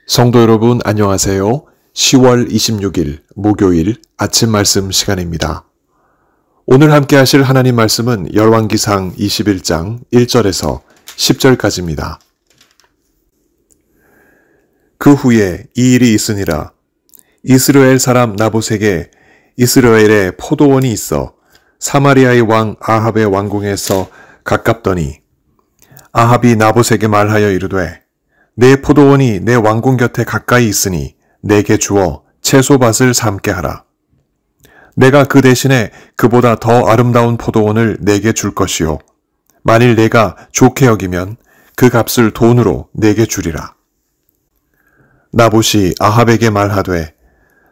성도 여러분 안녕하세요. 10월 26일 목요일 아침 말씀 시간입니다. 오늘 함께 하실 하나님 말씀은 열왕기상 21장 1절에서 10절까지입니다. 그 후에 이 일이 있으니라. 이스라엘 사람 나봇에게 이스라엘에 포도원이 있어 사마리아의 왕 아합의 왕궁에서 가깝더니 아합이 나봇에게 말하여 이르되 내 포도원이 내 왕궁 곁에 가까이 있으니 내게 주어 채소밭을 삼게 하라. 내가 그 대신에 그보다 더 아름다운 포도원을 내게 줄 것이요. 만일 내가 좋게 여기면 그 값을 돈으로 내게 주리라. 나봇이 아합에게 말하되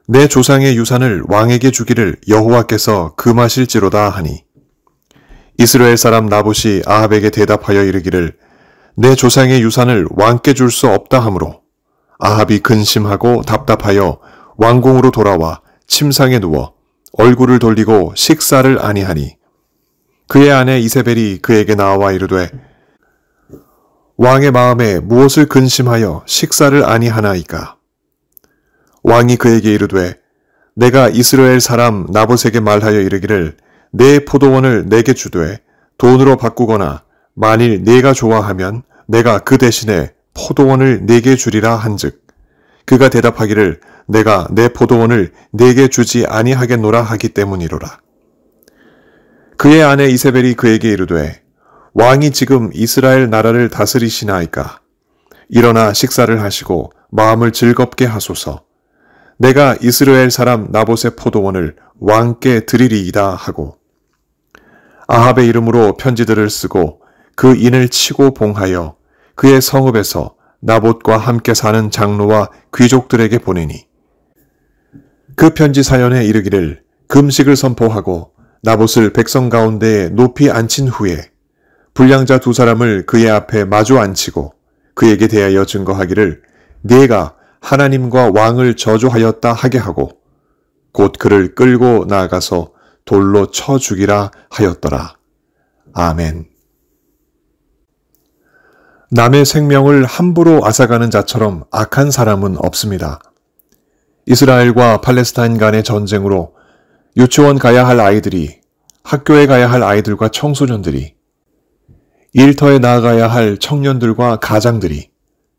내 조상의 유산을 왕에게 주기를 여호와께서 금하실지로다 하니 이스라엘 사람 나봇이 아합에게 대답하여 이르기를 내 조상의 유산을 왕께 줄 수 없다 하므로 아합이 근심하고 답답하여 왕궁으로 돌아와 침상에 누워 얼굴을 돌리고 식사를 아니하니 그의 아내 이세벨이 그에게 나와 이르되 왕의 마음에 무엇을 근심하여 식사를 아니하나이까. 왕이 그에게 이르되 내가 이스라엘 사람 나봇에게 말하여 이르기를 내 포도원을 내게 주되 돈으로 바꾸거나 만일 네가 좋아하면 내가 그 대신에 포도원을 네게 주리라 한즉 그가 대답하기를 내가 내 포도원을 네게 주지 아니하겠노라 하기 때문이로라. 그의 아내 이세벨이 그에게 이르되 왕이 지금 이스라엘 나라를 다스리시나이까. 일어나 식사를 하시고 마음을 즐겁게 하소서. 내가 이스라엘 사람 나봇의 포도원을 왕께 드리리이다 하고 아합의 이름으로 편지들을 쓰고 그 인을 치고 봉하여 그의 성읍에서 나봇과 함께 사는 장로와 귀족들에게 보내니 그 편지 사연에 이르기를 금식을 선포하고 나봇을 백성 가운데에 높이 앉힌 후에 불량자 두 사람을 그의 앞에 마주 앉히고 그에게 대하여 증거하기를 네가 하나님과 왕을 저주하였다 하게 하고 곧 그를 끌고 나아가서 돌로 쳐 죽이라 하였더라. 아멘. 남의 생명을 함부로 앗아가는 자처럼 악한 사람은 없습니다. 이스라엘과 팔레스타인 간의 전쟁으로 유치원 가야 할 아이들이, 학교에 가야 할 아이들과 청소년들이, 일터에 나아가야 할 청년들과 가장들이,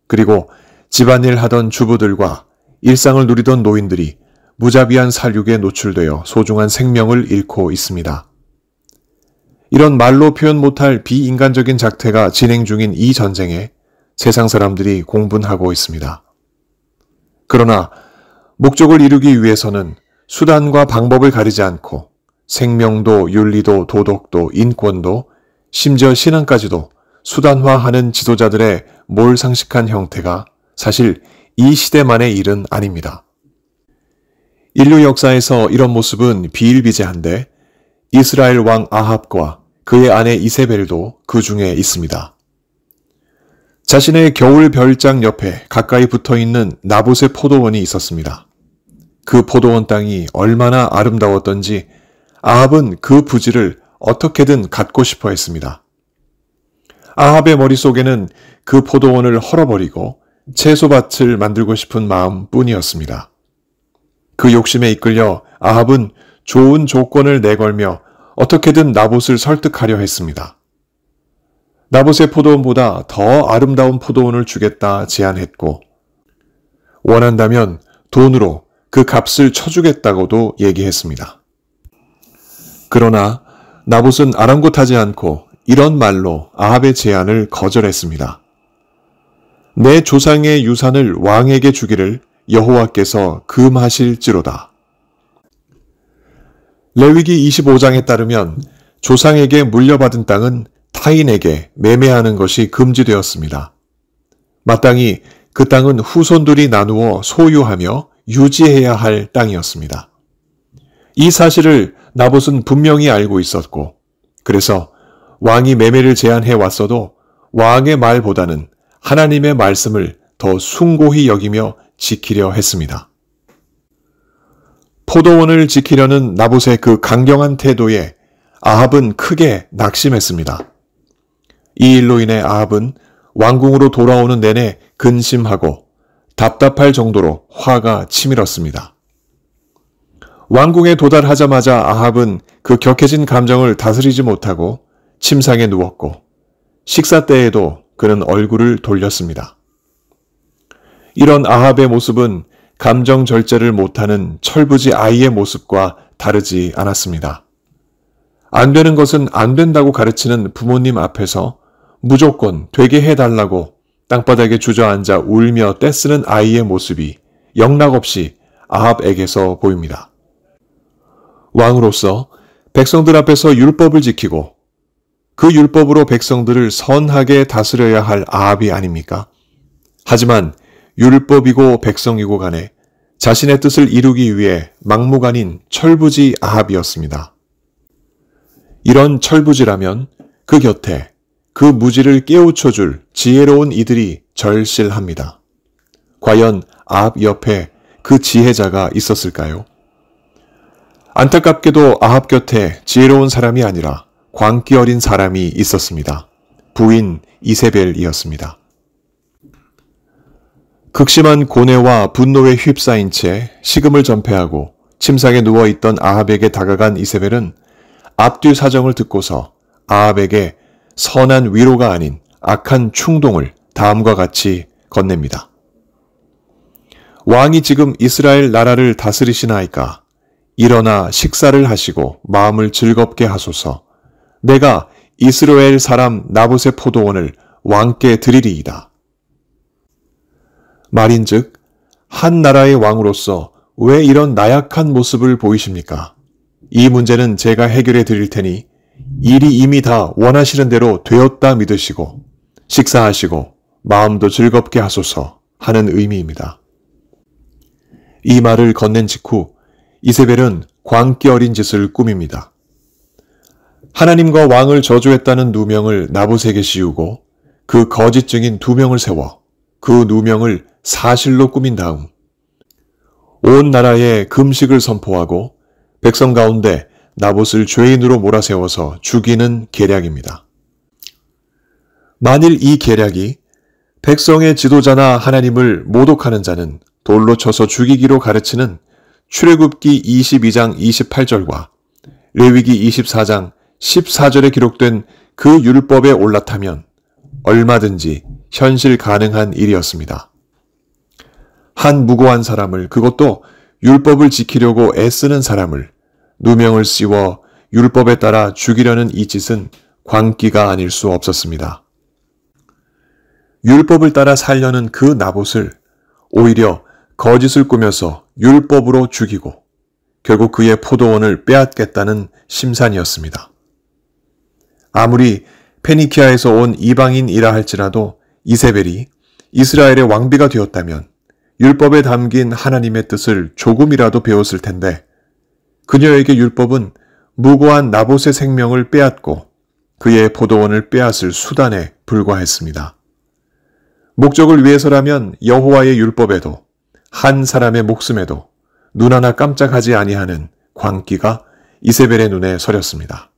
그리고 집안일 하던 주부들과 일상을 누리던 노인들이 무자비한 살육에 노출되어 소중한 생명을 잃고 있습니다. 이런 말로 표현 못할 비인간적인 작태가 진행 중인 이 전쟁에 세상 사람들이 공분하고 있습니다. 그러나 목적을 이루기 위해서는 수단과 방법을 가리지 않고 생명도 윤리도 도덕도 인권도 심지어 신앙까지도 수단화하는 지도자들의 몰상식한 형태가 사실 이 시대만의 일은 아닙니다. 인류 역사에서 이런 모습은 비일비재한데 이스라엘 왕 아합과 그의 아내 이세벨도 그 중에 있습니다. 자신의 겨울 별장 옆에 가까이 붙어있는 나봇의 포도원이 있었습니다. 그 포도원 땅이 얼마나 아름다웠던지 아합은 그 부지를 어떻게든 갖고 싶어 했습니다. 아합의 머릿속에는 그 포도원을 헐어버리고 채소밭을 만들고 싶은 마음뿐이었습니다. 그 욕심에 이끌려 아합은 좋은 조건을 내걸며 어떻게든 나봇을 설득하려 했습니다. 나봇의 포도원보다 더 아름다운 포도원을 주겠다 제안했고 원한다면 돈으로 그 값을 쳐주겠다고도 얘기했습니다. 그러나 나봇은 아랑곳하지 않고 이런 말로 아합의 제안을 거절했습니다. 내 조상의 유산을 왕에게 주기를 여호와께서 금하실지로다. 레위기 25장에 따르면 조상에게 물려받은 땅은 타인에게 매매하는 것이 금지되었습니다. 마땅히 그 땅은 후손들이 나누어 소유하며 유지해야 할 땅이었습니다. 이 사실을 나봇은 분명히 알고 있었고 그래서 왕이 매매를 제안해 왔어도 왕의 말보다는 하나님의 말씀을 더 숭고히 여기며 지키려 했습니다. 포도원을 지키려는 나봇의 그 강경한 태도에 아합은 크게 낙심했습니다. 이 일로 인해 아합은 왕궁으로 돌아오는 내내 근심하고 답답할 정도로 화가 치밀었습니다. 왕궁에 도달하자마자 아합은 그 격해진 감정을 다스리지 못하고 침상에 누웠고 식사 때에도 그는 얼굴을 돌렸습니다. 이런 아합의 모습은 감정 절제를 못하는 철부지 아이의 모습과 다르지 않았습니다. 안 되는 것은 안 된다고 가르치는 부모님 앞에서 무조건 되게 해달라고 땅바닥에 주저앉아 울며 떼쓰는 아이의 모습이 영락없이 아합에게서 보입니다. 왕으로서 백성들 앞에서 율법을 지키고 그 율법으로 백성들을 선하게 다스려야 할 아합이 아닙니까? 하지만 율법이고 백성이고 간에 자신의 뜻을 이루기 위해 막무가내인 철부지 아합이었습니다. 이런 철부지라면 그 곁에 그 무지를 깨우쳐줄 지혜로운 이들이 절실합니다. 과연 아합 옆에 그 지혜자가 있었을까요? 안타깝게도 아합 곁에 지혜로운 사람이 아니라 광기 어린 사람이 있었습니다. 부인 이세벨이었습니다. 극심한 고뇌와 분노에 휩싸인 채 식음을 전폐하고 침상에 누워있던 아합에게 다가간 이세벨은 앞뒤 사정을 듣고서 아합에게 선한 위로가 아닌 악한 충동을 다음과 같이 건넵니다. 왕이 지금 이스라엘 나라를 다스리시나이까? 일어나 식사를 하시고 마음을 즐겁게 하소서. 내가 이스라엘 사람 나봇의 포도원을 왕께 드리리이다. 말인즉 한 나라의 왕으로서 왜 이런 나약한 모습을 보이십니까? 이 문제는 제가 해결해 드릴 테니 일이 이미 다 원하시는 대로 되었다 믿으시고 식사하시고 마음도 즐겁게 하소서 하는 의미입니다. 이 말을 건넨 직후 이세벨은 광기 어린 짓을 꾸밉니다. 하나님과 왕을 저주했다는 누명을 나봇에게 씌우고 그 거짓 증인 2명을 세워 그 누명을 사실로 꾸민 다음 온 나라에 금식을 선포하고 백성 가운데 나봇을 죄인으로 몰아세워서 죽이는 계략입니다. 만일 이 계략이 백성의 지도자나 하나님을 모독하는 자는 돌로 쳐서 죽이기로 가르치는 출애굽기 22장 28절과 레위기 24장 14절에 기록된 그 율법에 올라타면 얼마든지 현실 가능한 일이었습니다. 한 무고한 사람을, 그것도 율법을 지키려고 애쓰는 사람을 누명을 씌워 율법에 따라 죽이려는 이 짓은 광기가 아닐 수 없었습니다. 율법을 따라 살려는 그 나봇을 오히려 거짓을 꾸며서 율법으로 죽이고 결국 그의 포도원을 빼앗겠다는 심산이었습니다. 아무리 페니키아에서 온 이방인이라 할지라도 이세벨이 이스라엘의 왕비가 되었다면 율법에 담긴 하나님의 뜻을 조금이라도 배웠을 텐데 그녀에게 율법은 무고한 나봇의 생명을 빼앗고 그의 포도원을 빼앗을 수단에 불과했습니다. 목적을 위해서라면 여호와의 율법에도 한 사람의 목숨에도 눈 하나 깜짝하지 아니하는 광기가 이세벨의 눈에 서렸습니다.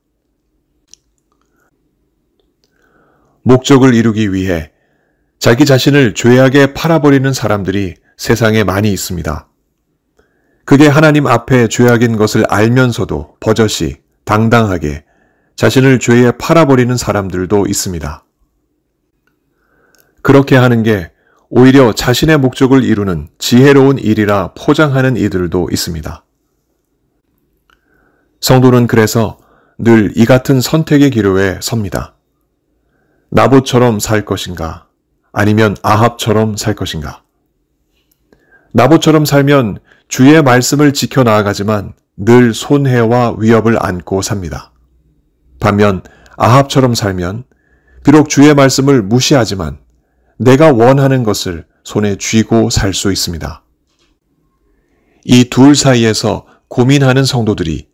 목적을 이루기 위해 자기 자신을 죄악에 팔아버리는 사람들이 세상에 많이 있습니다. 그게 하나님 앞에 죄악인 것을 알면서도 버젓이 당당하게 자신을 죄에 팔아버리는 사람들도 있습니다. 그렇게 하는 게 오히려 자신의 목적을 이루는 지혜로운 일이라 포장하는 이들도 있습니다. 성도는 그래서 늘 이 같은 선택의 기로에 섭니다. 나봇처럼 살 것인가? 아니면 아합처럼 살 것인가? 나봇처럼 살면 주의 말씀을 지켜 나아가지만 늘 손해와 위협을 안고 삽니다. 반면 아합처럼 살면 비록 주의 말씀을 무시하지만 내가 원하는 것을 손에 쥐고 살 수 있습니다. 이 둘 사이에서 고민하는 성도들이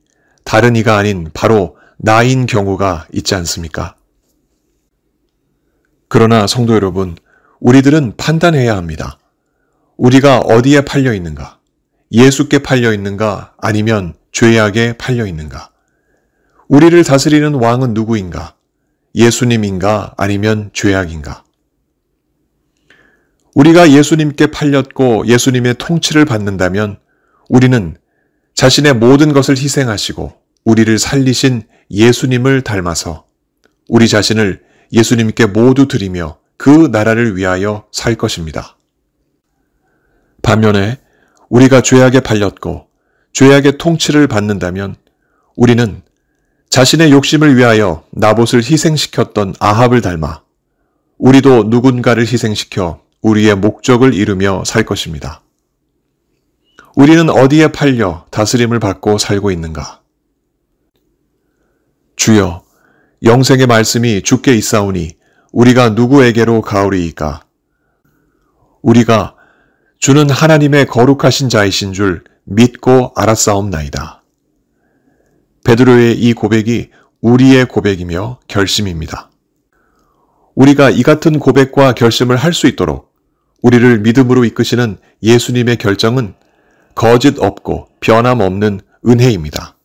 다른 이가 아닌 바로 나인 경우가 있지 않습니까? 그러나 성도 여러분, 우리들은 판단해야 합니다. 우리가 어디에 팔려 있는가? 예수께 팔려 있는가? 아니면 죄악에 팔려 있는가? 우리를 다스리는 왕은 누구인가? 예수님인가? 아니면 죄악인가? 우리가 예수님께 팔렸고 예수님의 통치를 받는다면 우리는 자신의 모든 것을 희생하시고 우리를 살리신 예수님을 닮아서 우리 자신을 예수님께 모두 드리며 그 나라를 위하여 살 것입니다. 반면에 우리가 죄악에 팔렸고 죄악의 통치를 받는다면 우리는 자신의 욕심을 위하여 나봇을 희생시켰던 아합을 닮아 우리도 누군가를 희생시켜 우리의 목적을 이루며 살 것입니다. 우리는 어디에 팔려 다스림을 받고 살고 있는가? 주여, 영생의 말씀이 주께 있사오니 우리가 누구에게로 가오리이까? 우리가 주는 하나님의 거룩하신 자이신 줄 믿고 알았사옵나이다. 베드로의 이 고백이 우리의 고백이며 결심입니다. 우리가 이 같은 고백과 결심을 할 수 있도록 우리를 믿음으로 이끄시는 예수님의 결정은 거짓 없고 변함없는 은혜입니다.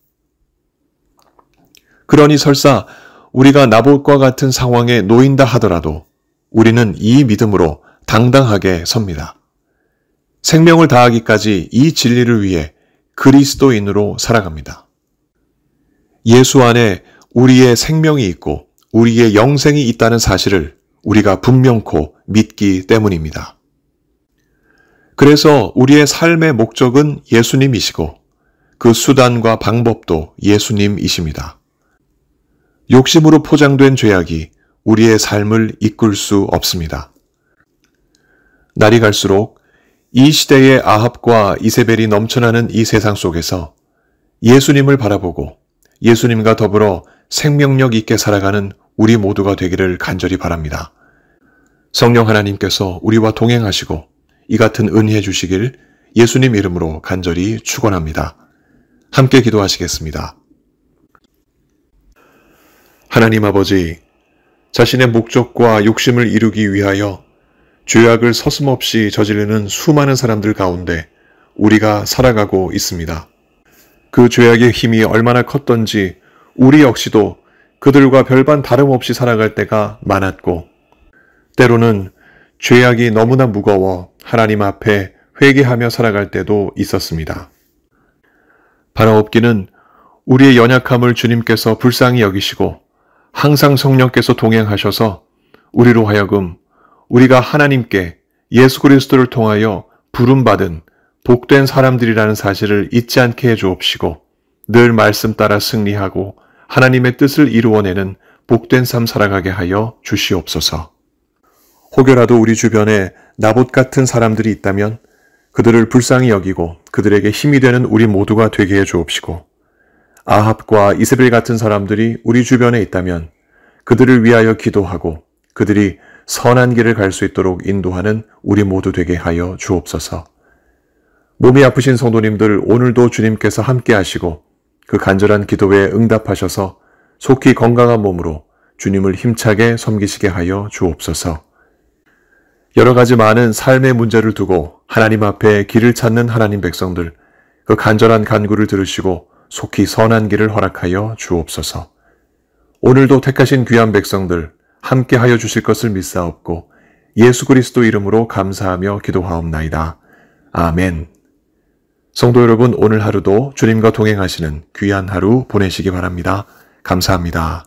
그러니 설사 우리가 나봇과 같은 상황에 놓인다 하더라도 우리는 이 믿음으로 당당하게 섭니다. 생명을 다하기까지 이 진리를 위해 그리스도인으로 살아갑니다. 예수 안에 우리의 생명이 있고 우리의 영생이 있다는 사실을 우리가 분명코 믿기 때문입니다. 그래서 우리의 삶의 목적은 예수님이시고 그 수단과 방법도 예수님이십니다. 욕심으로 포장된 죄악이 우리의 삶을 이끌 수 없습니다. 날이 갈수록 이 시대의 아합과 이세벨이 넘쳐나는 이 세상 속에서 예수님을 바라보고 예수님과 더불어 생명력 있게 살아가는 우리 모두가 되기를 간절히 바랍니다. 성령 하나님께서 우리와 동행하시고 이 같은 은혜 주시길 예수님 이름으로 간절히 축원합니다. 함께 기도하시겠습니다. 하나님 아버지, 자신의 목적과 욕심을 이루기 위하여 죄악을 서슴없이 저지르는 수많은 사람들 가운데 우리가 살아가고 있습니다. 그 죄악의 힘이 얼마나 컸던지 우리 역시도 그들과 별반 다름없이 살아갈 때가 많았고 때로는 죄악이 너무나 무거워 하나님 앞에 회개하며 살아갈 때도 있었습니다. 바라옵기는 우리의 연약함을 주님께서 불쌍히 여기시고 항상 성령께서 동행하셔서 우리로 하여금 우리가 하나님께 예수 그리스도를 통하여 부름받은 복된 사람들이라는 사실을 잊지 않게 해주옵시고 늘 말씀 따라 승리하고 하나님의 뜻을 이루어내는 복된 삶 살아가게 하여 주시옵소서. 혹여라도 우리 주변에 나봇 같은 사람들이 있다면 그들을 불쌍히 여기고 그들에게 힘이 되는 우리 모두가 되게 해 주옵시고 아합과 이세벨 같은 사람들이 우리 주변에 있다면 그들을 위하여 기도하고 그들이 선한 길을 갈 수 있도록 인도하는 우리 모두 되게 하여 주옵소서. 몸이 아프신 성도님들 오늘도 주님께서 함께 하시고 그 간절한 기도에 응답하셔서 속히 건강한 몸으로 주님을 힘차게 섬기시게 하여 주옵소서. 여러 가지 많은 삶의 문제를 두고 하나님 앞에 길을 찾는 하나님 백성들, 그 간절한 간구를 들으시고 속히 선한 길을 허락하여 주옵소서. 오늘도 택하신 귀한 백성들 함께 하여 주실 것을 믿사옵고 예수 그리스도 이름으로 감사하며 기도하옵나이다. 아멘. 성도 여러분, 오늘 하루도 주님과 동행하시는 귀한 하루 보내시기 바랍니다. 감사합니다.